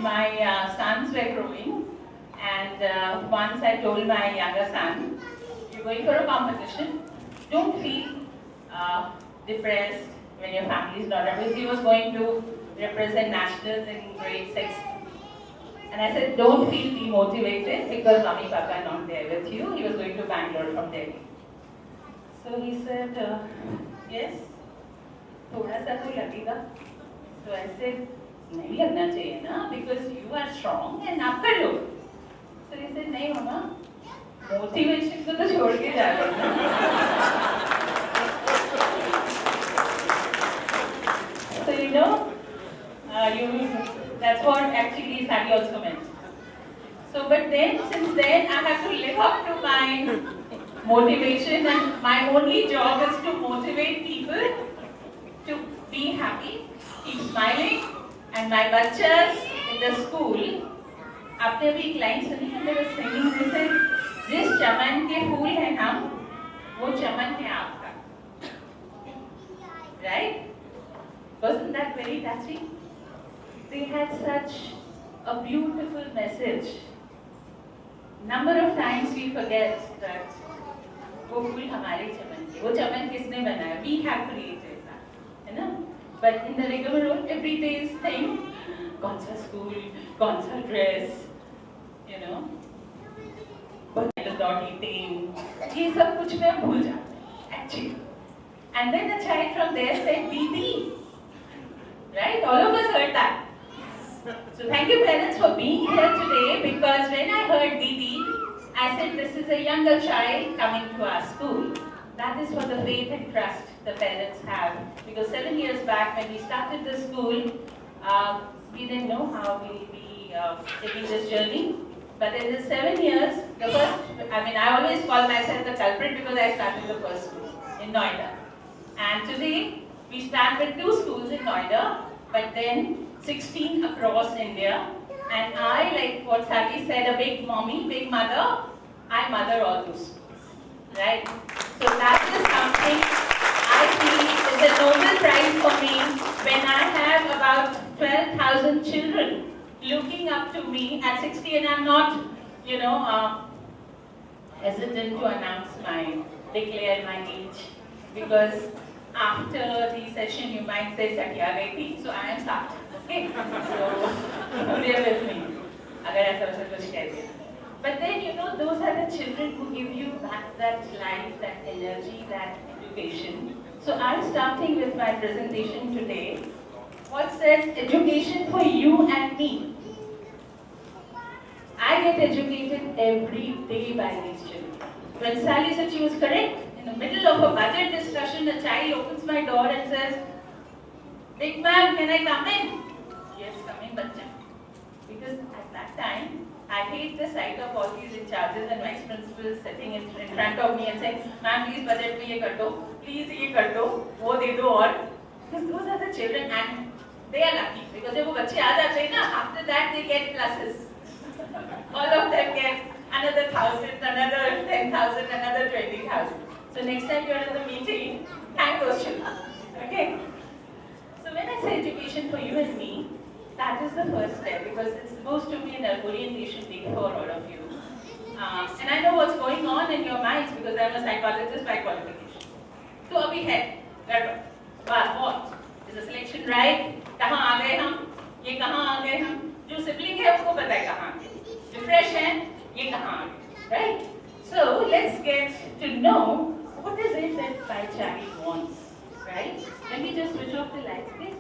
when my sons were growing, and once I told my younger son, you're going for a competition, don't feel depressed when your family is not around. He was going to represent nationals in grade 6. And I said, don't feel demotivated because mommy, papa are not there with you. He was going to Bangalore from Delhi. So he said, yes, thoda sa to lagega. So I said, nahi lagna chahiye na, because you are strong and aap kar lo. So he said, nahi mama, motivation ko to chhod ke ja rahe ho. So you know, that's what actually Sally also meant. So, but then, since then, I have to live up to my motivation, and my only job is to motivate people to be happy, keep smiling, and my bachas in the school, आपने अभी एक line सुनी है मेरे singing में से, जिस चमन के फूल हैं हम, वो चमन है आपका, right? Wasn't that very touching? They had such a beautiful message. Number of times we forget that वो फूल हमारे चमन के, वो चमन किसने बनाया? We have created that, है ना? But in the regular role, every day's thing, कौन सा school, कौन सा dress, you know, but it is not eating. ये सब कुछ मैं भूल जाती हूँ, actually. And then a child from there said, Didi, right? All of us heard that. So thank you parents for being here today, because when I heard Didi, I said this is a younger child coming to our school. That is for the faith and trust the parents have. Because 7 years back when we started the school, we didn't know how we'll be taking this journey. But in the 7 years, the first, I always call myself the culprit because I started the first school in Noida. And today, we start with 2 schools in Noida, but then 16 across India. And I, like what Sally said, a big mommy, big mother, I mother all those schools, right? So that is something I feel is a noble prize for me when I have about 12,000 children looking up to me at 60, and I'm not, you know, hesitant to declare my age, because after the session you might say Satya Gaiti, so I am Sat. Okay, so bear with me. But then, you know, those are the children who give you back that life, that energy, that education. So I'm starting with my presentation today. What says education for you and me? I get educated every day by these children. When Sally said she was correct, in the middle of a budget discussion, a child opens my door and says, Big ma'am, can I come in? Yes, come in, bacha. Because at that time, I hate the sight of all these in charges and vice principals sitting in front of me and saying, ma'am, please budget me ye kar do, please ye kar do, wo de do aur. Because those are the children, and they are lucky. Because when they come, after that they get pluses. All of them get another 1,000, another 10,000, another 20,000. So next time you are in the meeting, thank those children. Okay? So when I say education for you and me, that is the first step, because it's supposed to be an orientation day for all of you. And I know what's going on in your minds because I'm a psychologist by qualification. So abhi hai, what? Is the selection right? Kahan aa gaye hum? Ye kahan aa gaye hum? Jo sibling hai usko pata hai kahan aa gaye. Jo fresh hai, ye kahan aa gaye. Right? So let's get to know what is it that Bhaichari wants. Right? Let me just switch off the lights, please.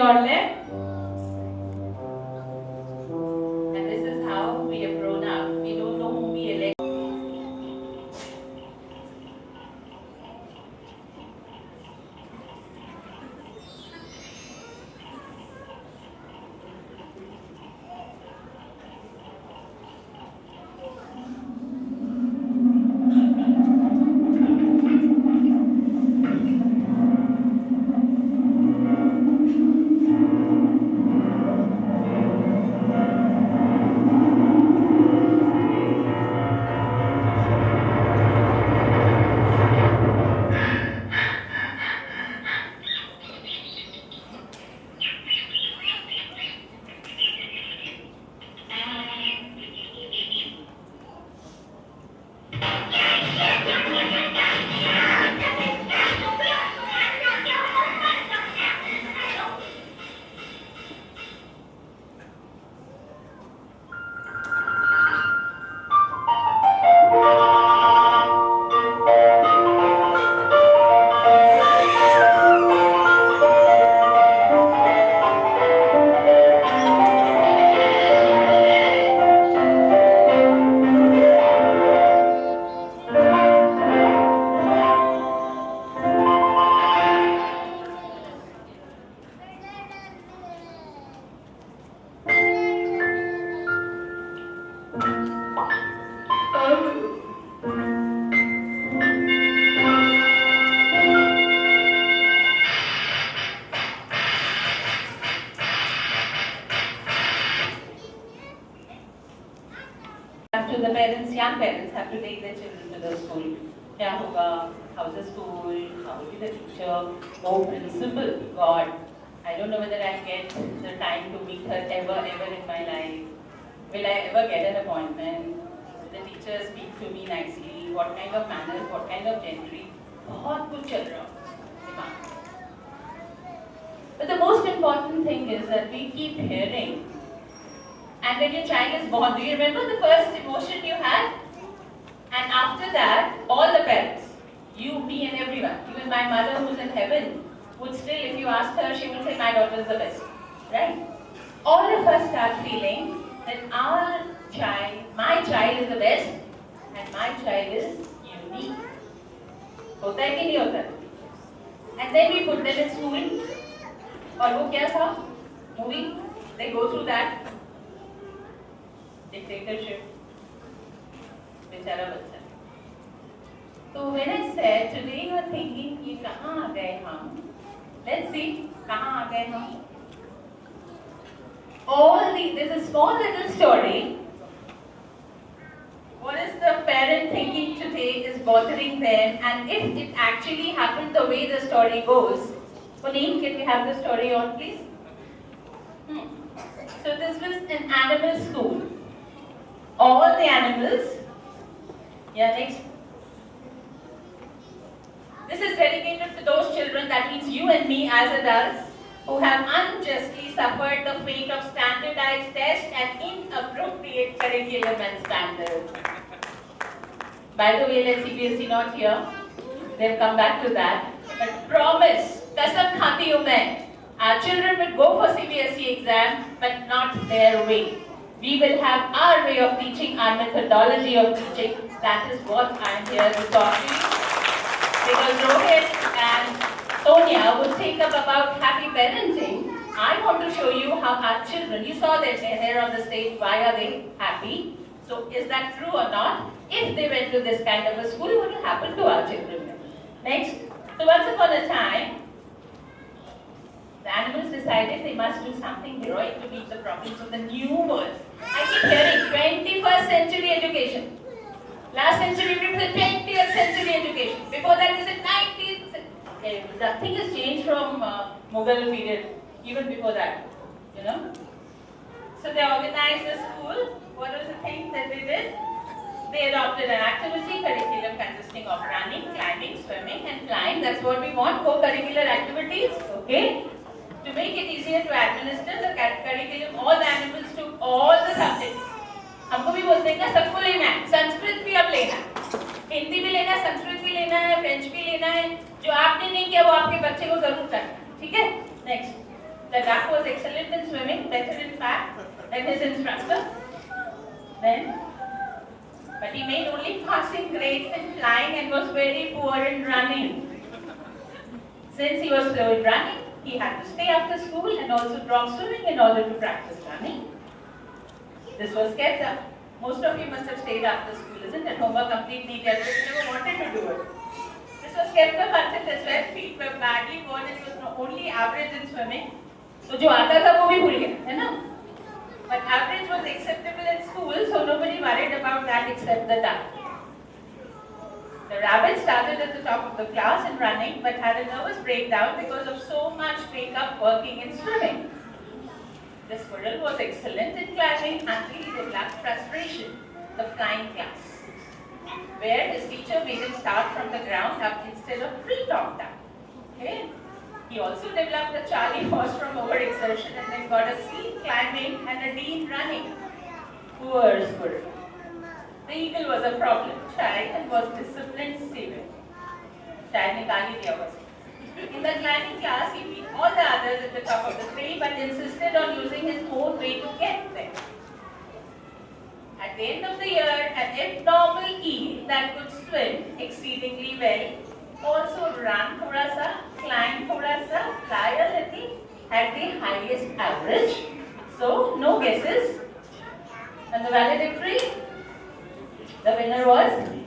your left. And this is how we have grown up. We don't know whom we elect. To the parents, young parents have to take their children to the school. क्या होगा? How's the school? How will be the teacher? Oh, principal, God, I don't know whether I'll get the time to meet her ever in my life. Will I ever get an appointment? Will the teacher speak to me nicely? What kind of manners? What kind of gentry? बहुत कुछ चल रहा. But the most important thing is that we keep hearing. And when your child is born, do you remember the first emotion you had? And after that, all the parents, you, me and everyone, even my mother who's in heaven, would still, if you asked her, she would say, my daughter is the best. Right? All of us start feeling that our child, my child is the best, and my child is unique. होता है कि नहीं होता? And then we put them in school. और वो क्या था? Movie. They go through that. Dictatorship. बेचारा बच्चा. So when I said today you are thinking कि कहाँ आ गए हम? Let's see कहाँ आ गए हम? There's a small little story. What is the parent thinking today is bothering them, and if it actually happened the way the story goes. Puneet, can we have the story on, please? So this was an animal school. All the animals. Yeah, next. This is dedicated to those children, that means you and me as adults, who have unjustly suffered the fate of standardized tests and inappropriate curriculum and standards. By the way, let CBSE not here. They'll come back to that. But promise, kasam khati hu main, our children will go for CBSE exam, but not their way. We will have our way of teaching, our methodology of teaching. That is what I am here to talk to you. Because Rohit and Sonia would think up about happy parenting. I want to show you how our children, you saw them here on the stage, why are they happy? So is that true or not? If they went to this kind of a school, what will happen to our children? Next. So once upon a time, the animals decided they must do something heroic to meet the problems of the new world. I keep hearing 21st century education. Last century we were the 20th century education. Before that is the 19th century. Nothing has changed from Mughal period, even before that, you know. So they organized the school. What was the thing that they did? They adopted an activity curriculum consisting of running, climbing, swimming and flying. That's what we want, co-curricular activities, okay? To make it easier to administer the curriculum, all the animals took all the subjects. हमको भी बोलते हैं ना, सबको लेना है, संस्कृत भी अब लेना है, हिंदी भी लेना है, संस्कृत भी लेना है, फ्रेंच भी लेना है. जो आपने नहीं किया वो आपके बच्चे को जरूर करना है, ठीक है? Next. The duck was excellent in swimming, better in fact than his instructor. Then, but he made only passing grades in flying and was very poor in running. Since he was slow in running, he had to stay after school and also drop swimming in order to practice running. This was kept up. Most of you must have stayed after school, isn't it? Homework complete, neat, everything. Never wanted to do it. This was kept up until his left feet were badly burned. It was not only average in swimming. So जो आता था वो भी भूल गया, है ना? But average was acceptable in school, so nobody worried about that except the duck. The rabbit started at the top of the class in running, but had a nervous breakdown because of so much make-up working in swimming. The squirrel was excellent in climbing until he developed frustration, the flying class, where his teacher made him start from the ground up instead of tree-top down. Okay? He also developed a Charlie horse from overexertion and then got a C in climbing and a D in running. Poor squirrel. The eagle was a problem child and was disciplined severely. Child nikali diya was. In the climbing class, he beat all the others at the top of the tree but insisted on using his own way to get there. At the end of the year, an abnormal eel that could swim exceedingly well, also run thoda sa, climb thoda sa, fly a little, had the highest average. So, no guesses. And the valedictory? The winner was an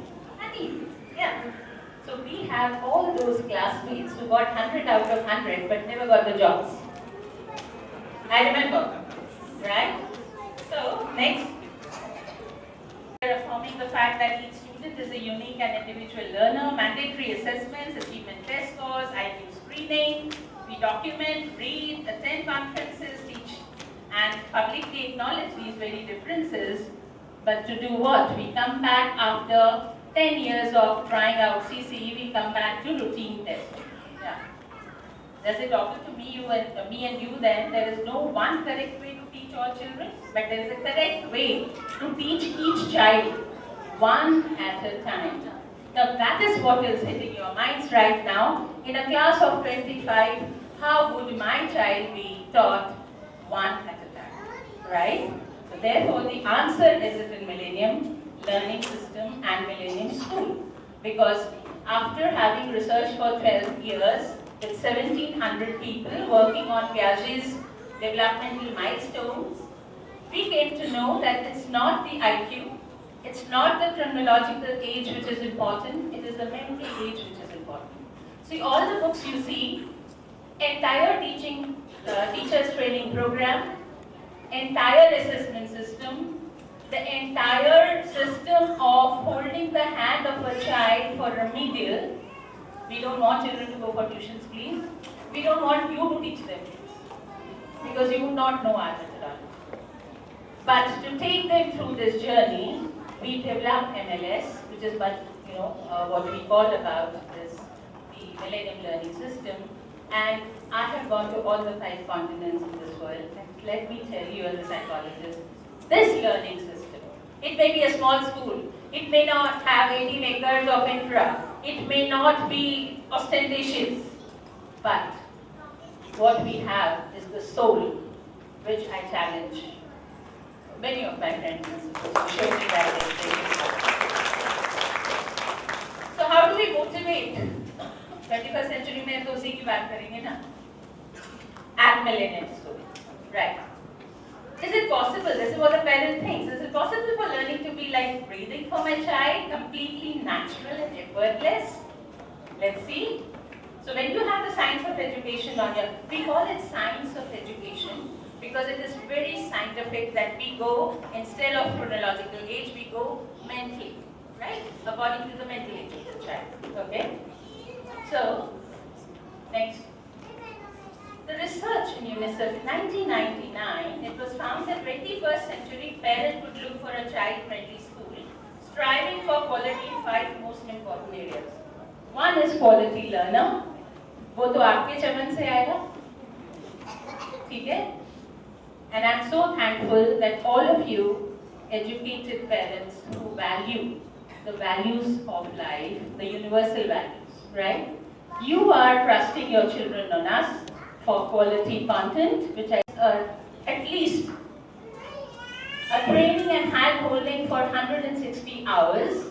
eel. Yeah. So we have all those classmates who got 100 out of 100 but never got the jobs. I remember, right? So next, we are affirming the fact that each student is a unique and individual learner, mandatory assessments, achievement test scores, IQ screening. We document, read, attend conferences, teach and publicly acknowledge these very differences. But to do what? We come back after 10 years of trying out CCE, we come back to routine testing. Yeah. Does it offer to me and you then? There is no one correct way to teach all children, but there is a correct way to teach each child, one at a time. Now that is what is hitting your minds right now. In a class of 25, how would my child be taught one at a time, right? So therefore the answer is in Millennium Learning System and Millennium School, because after having researched for 12 years with 1700 people working on Piaget's developmental milestones, we came to know that it's not the IQ, it's not the chronological age which is important, it is the mental age which is important. See, all the books you see, entire teachers training program, entire assessment system, the entire system of holding the hand of a child for remedial. We don't want children to go for tuitions, please. We don't want you to teach them, because you would not know our methodology. But to take them through this journey, we developed MLS, which is what we call about is the Millennium Learning System. And I have gone to all the 5 continents in this world. And let me tell you as a psychologist, this learning system, it may be a small school, it may not have 18 acres of infra, it may not be ostentatious, but what we have is the soul, which I challenge many of my friends to show me that experience. So how do we motivate? 21st century में तो उसी की बात करेंगे ना? At Millennium School, right? Is it possible? This is what the parent thinks. Is it possible for learning to be like breathing for my child, completely natural and effortless? Let's see. So when you have the science of education on your, we call it science of education because it is very scientific that we go, instead of chronological age, we go mentally, right? According to the mental age of the child, okay? So, next. The research in UNICEF in 1999, it was found that 21st century parents would look for a child-friendly school, striving for quality in 5 most important areas. One is quality learner. वो तो आपके चमन से आएगा, ठीक है? And I'm so thankful that all of you, educated parents who value the values of life, the universal values, right? You are trusting your children on us. for quality content, which I at least a training and hand-holding for 160 hours,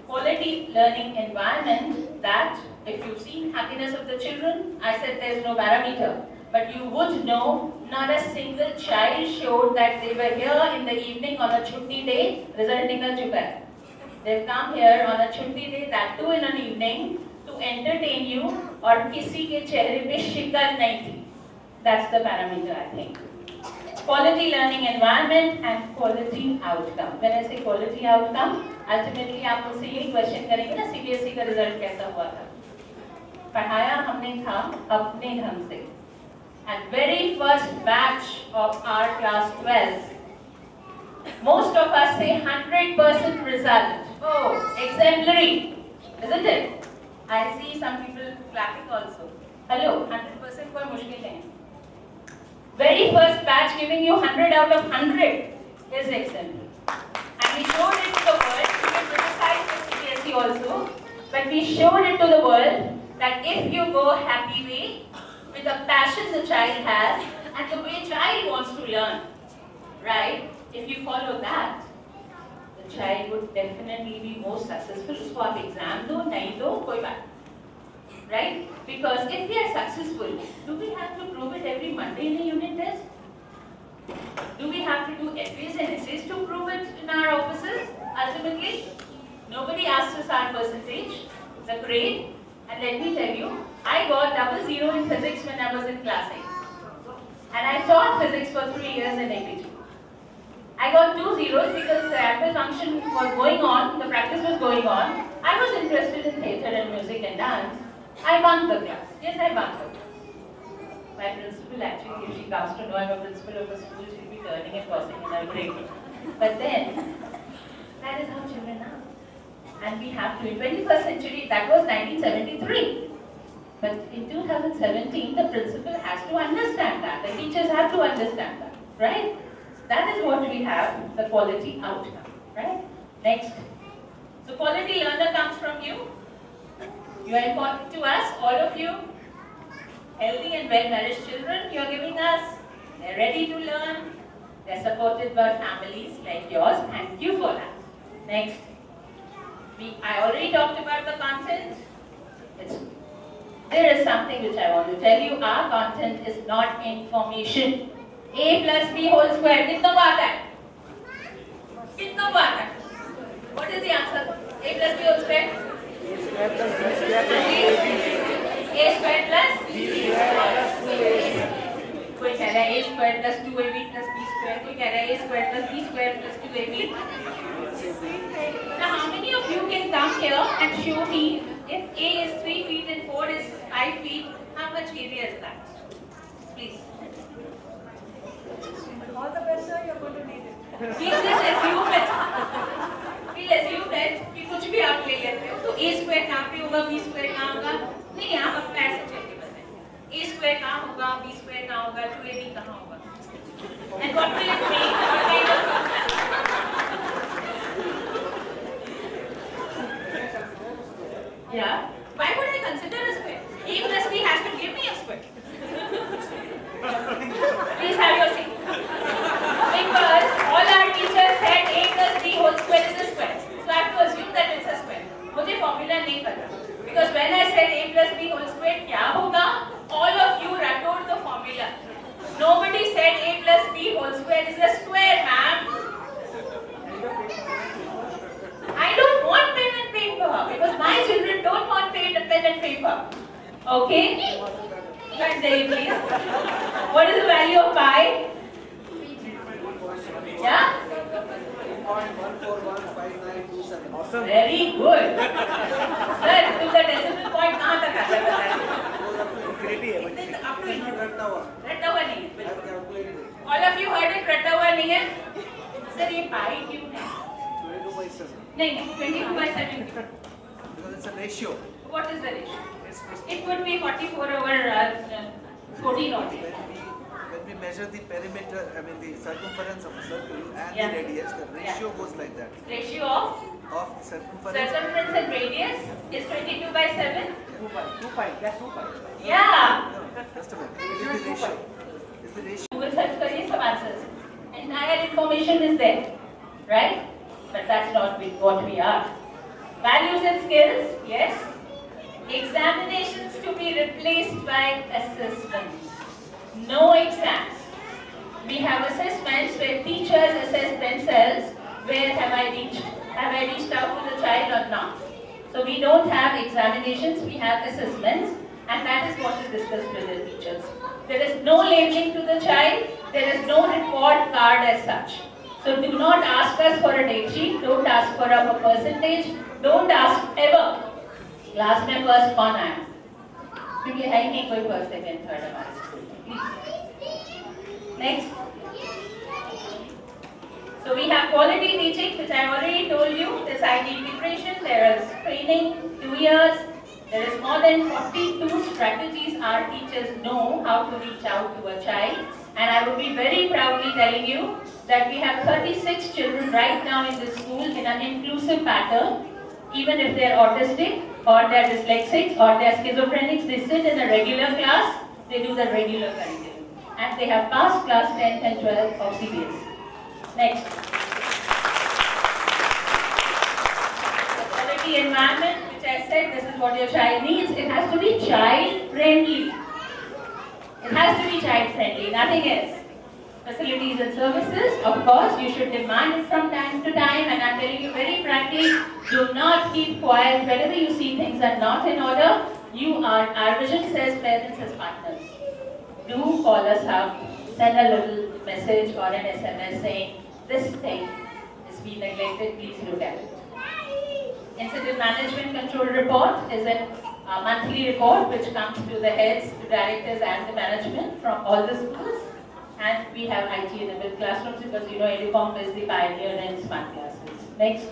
quality learning environment that, if you've seen Happiness of the Children, I said there's no parameter, but you would know not a single child showed that they were here in the evening on a chutti day, result nikal chuka hai. They've come here on a chutti day, that too in an evening, to entertain you, और किसी के चेहरे पे शिकन नहीं थी. That's the parameter, I think. Quality learning environment and quality outcome. When I say quality outcome, ultimately आप मुझसे यही क्वेश्चन करेंगे ना, CBSE का रिजल्ट कैसा हुआ था? पढ़ाया हमने था अपने ढंग से. And very first batch of our class 12, most of us say 100% result. Oh, exemplary, isn't it? I see some people clapping also. Hello, 100% कोई मुश्किल नहीं. Very first batch giving you 100 out of 100 is exemplary. And we showed it to the world. We can criticize the CBSE also, but we showed it to the world that if you go happy way, with the passion the child has, and the way child wants to learn, right? If you follow that, the child would definitely be more successful. उसको आप exam दो, नहीं दो, कोई बात. Right? Because if we are successful, do we have to prove it every Monday in a unit test? Do we have to do essays and essays to prove it in our offices? Ultimately, nobody asks us our percentage, the grade, and let me tell you, I got 00 in physics when I was in class 8. And I taught physics for 3 years in APG. I got 2 zeros because the annual function was going on, the practice was going on. I was interested in theatre and music and dance. I bunked the class. Yes, I bunked the class. My principal actually, if she comes to know I'm a principal of a school, she'll be turning and tossing in her grave. But then, that is how children are. And we have to, in 21st century, that was 1973. But in 2017, the principal has to understand that. The teachers have to understand that, right? That is what we have, the quality outcome, right? Next. So quality learner comes from you. You are important to us, all of you. Healthy and well-nourished children you are giving us. They are ready to learn. They are supported by families like yours. Thank you for that. Next. I already talked about the content. There is something which I want to tell you. Our content is not information. A plus B whole square. कितना बात है? कितना बात है? What is the answer? A plus B whole square? A square plus B square plus कोई कह रहा है A square plus 2AB plus B square. कोई कह रहा है A square plus B square plus 2AB. Now, how many of you can come here and show me if A is 3 feet and 4 is 5 feet, how much area is that? Please. All the best, sir, you're going to need it. Please just assume it. Please assume it कि कुछ भी आप ले लेते हो तो A square कहाँ पे होगा, B square कहाँ होगा? नहीं, आप अपना ऐसे चलिए बताएं. A square कहाँ होगा, B square कहाँ होगा, 2AB कहाँ होगा? And what will it mean? What kind of? Yeah. Why would I consider a square? A plus B has to give me a square. Please have your seat. Because all our teachers said A plus B whole square is a square. So I have to assume that it's a square. मुझे formula नहीं पता. Because when I said A plus B whole square क्या होगा? All of you rattled the formula. Nobody said A plus B whole square is a square, ma'am. I don't want pen and paper because my children don't want pen and paper. Okay? Right there, please. What is the value of pi? Yeah? 3.1415927. Awesome. Very good. Sir, तुमका decimal point कहाँ तक आता है? रट्टा हुआ नहीं है. All of you heard it रट्टा हुआ नहीं है? Sir, ये pi क्यों है? 22/7. नहीं, 22/7. Because it's a ratio. What is the ratio? It could be 44 over 14 or so. When we measure the perimeter, I mean the circumference of a circle and Yeah. the radius, the ratio goes like that. Ratio of Of circumference. and radius is 22/7. 2 pi. That's 2 pi. Yeah. Just a minute. It is the ratio. It's the ratio. Google search करिए सब answers. Entire information is there, right? But that's not what we are. Values and skills, yes. Examinations to be replaced by assessments. No exams. We have assessments where teachers assess themselves. Where have I reached? Have I reached out to the child or not? So we don't have examinations, we have assessments, and that is what is discussed with the teachers. There is no labeling to the child, there is no report card as such. So do not ask us for a date sheet, don't ask for a percentage, don't ask ever. Class में first कौन आया? क्योंकि है ही नहीं कोई first second third हमारे school में. Next. So we have quality teaching, which I already told you. This IT integration, there is training, 2 years. There is more than 42 strategies our teachers know how to reach out to a child. And I will be very proudly telling you that we have 36 children right now in this school in an inclusive pattern. Even if they are autistic, or they are dyslexics, or they are schizophrenics, they sit in a regular class, they do the regular curriculum. And they have passed class 10th and 12th of CBSE. Next. The quality environment, which I said, this is what your child needs. It has to be child friendly. It has to be child friendly, nothing else. Facilities and services, of course, you should demand it from time to time, and I'm telling you very frankly, do not keep quiet whenever you see things are not in order. Our vision says parents as partners. Do call us up, send a little message or an SMS saying, this thing is being neglected, please look at it. Incident Management Control Report is a monthly report which comes to the heads, the directors and the management from all the schools. And we have IT-enabled classrooms because you know Educom is the pioneer in smart classes. Next.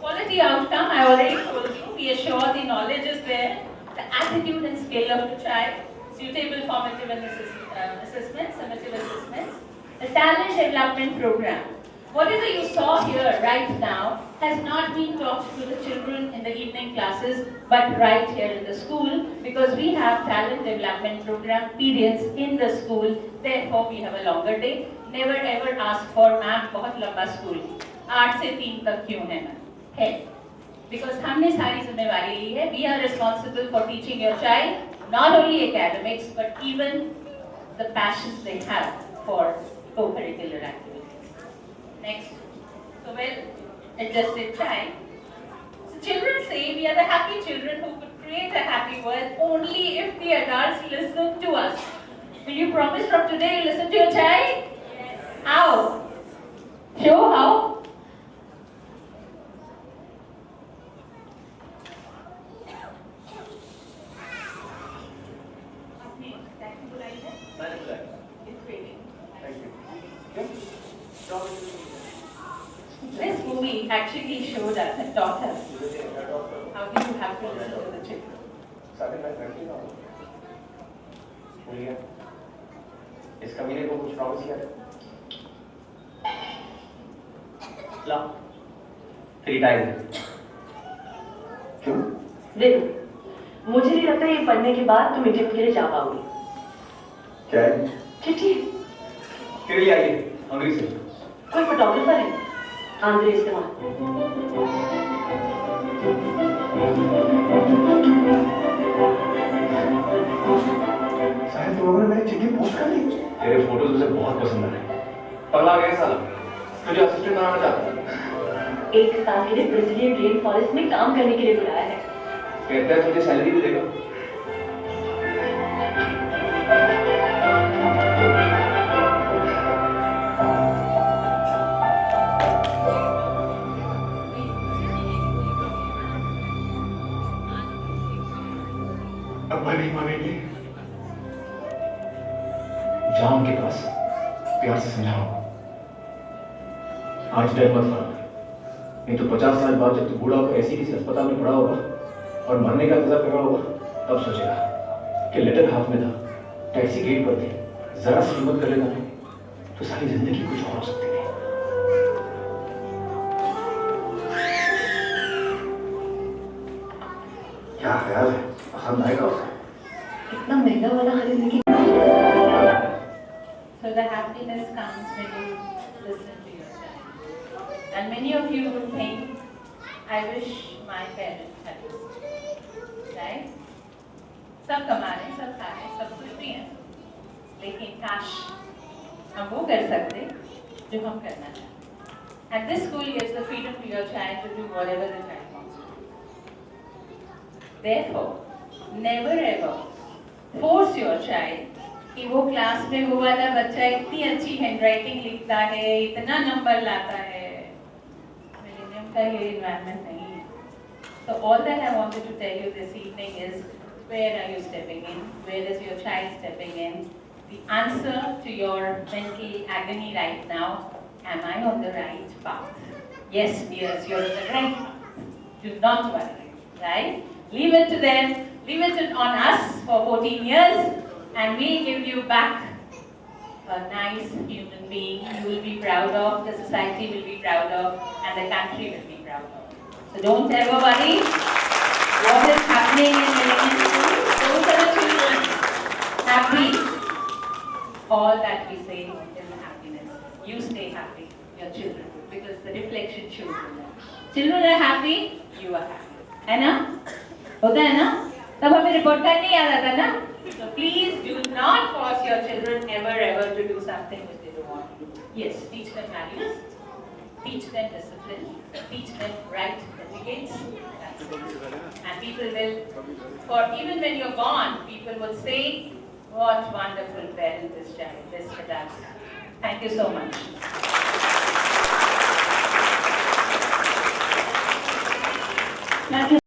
Quality outcome, I already told you, we assure the knowledge is there, the attitude and skill of the child, suitable formative and assessments, summative assessments, the talent development program. Whatever you saw here right now has not been taught to the children in the evening classes, but right here in the school, because we have talent development program periods in the school, therefore we have a longer day. Never ever ask for, ma'am, बहुत लंबा school, 8 से 3 तक क्यों है ma'am? है. Because हमने सारी जिम्मेवारी ली है. We are responsible for teaching your child, not only academics, but even the passions they have for co-curricular activities. Next. So well-adjusted child. So children say we are the happy children who could create a happy world only if the adults listen to us. Will you promise from today you listen to your child? Yes. How? Show how? This movie actually showed us and taught us how do you have to listen to the children. इस कमीने को कुछ promise किया ला 3 times क्यों? देखो मुझे नहीं लगता ये पढ़ने के बाद तुम इजिप्ट के लिए जा पाओगी. क्या है? चिट्ठी फिर ले आइए हंगरी से. कोई फोटोग्राफर है आंध्र इस्तेमाल. शायद तुमने मेरी चिट्ठी पोस्ट कर दी. तेरे फोटोज उसे बहुत पसंद आए. पगला गया साला. तुझे असिस्टेंट बनाना चाहता है. 1 साल के लिए ब्राजीलियन रेन फॉरेस्ट में काम करने के लिए बुलाया है. कहता है तुझे सैलरी भी देगा. अब्बा नहीं मानेंगे. जाओ उनके पास, प्यार से समझाओ. आज डर मत खाना, नहीं तो 50 साल बाद जब तू बूढ़ा होकर ऐसी किसी अस्पताल में पड़ा होगा और मरने का इंतजार कर रहा होगा, तब सोचेगा कि लेटर हाथ में था, टैक्सी गेट पर थी, जरा सी हिम्मत कर लेता तो सारी जिंदगी कुछ और हो सकती थी. क्या ख्याल है, पसंद आएगा उसे? इतना महंगा वाला खरीदने की So the happiness comes when you listen to your child. And many of you will think, I wish my parents had listened. Right? सब कमा रहे हैं, सब खा रहे हैं, सब कुछ भी है, लेकिन काश हम वो कर सकते जो हम करना चाहते. And this school gives the freedom to your child to do whatever the child wants to do. Therefore, never ever force your child कि वो क्लास में वो वाला बच्चा इतनी अच्छी हैंडराइटिंग लिखता है, इतना नंबर लाता है. मिलेनियम का ये एनवायरनमेंट नहीं है. So all that I wanted to tell you this evening is, where are you stepping in? Where is your child stepping in? The answer to your mental agony right now, am I on the right path? Yes, dears, you're on the right path. Do not worry, right? Leave it to them, leave it on us for 14 years, and we'll give you back a nice human being you will be proud of, the society will be proud of, and the country will be proud of. So don't ever worry what is happening in Millennium School. Those are the children happy. All that we say is happiness. You stay happy, your children, because the reflection shows them. Children are happy, you are happy. है ना? होता है ना? तब हमें report card नहीं याद आता ना? So please do not force your children ever to do something which they don't want to do. Yes, teach them values, teach them discipline, teach them right etiquettes. That's it. And people will, for even when you're gone, people will say, what wonderful parent this child, this or that. Thank you so much. मैं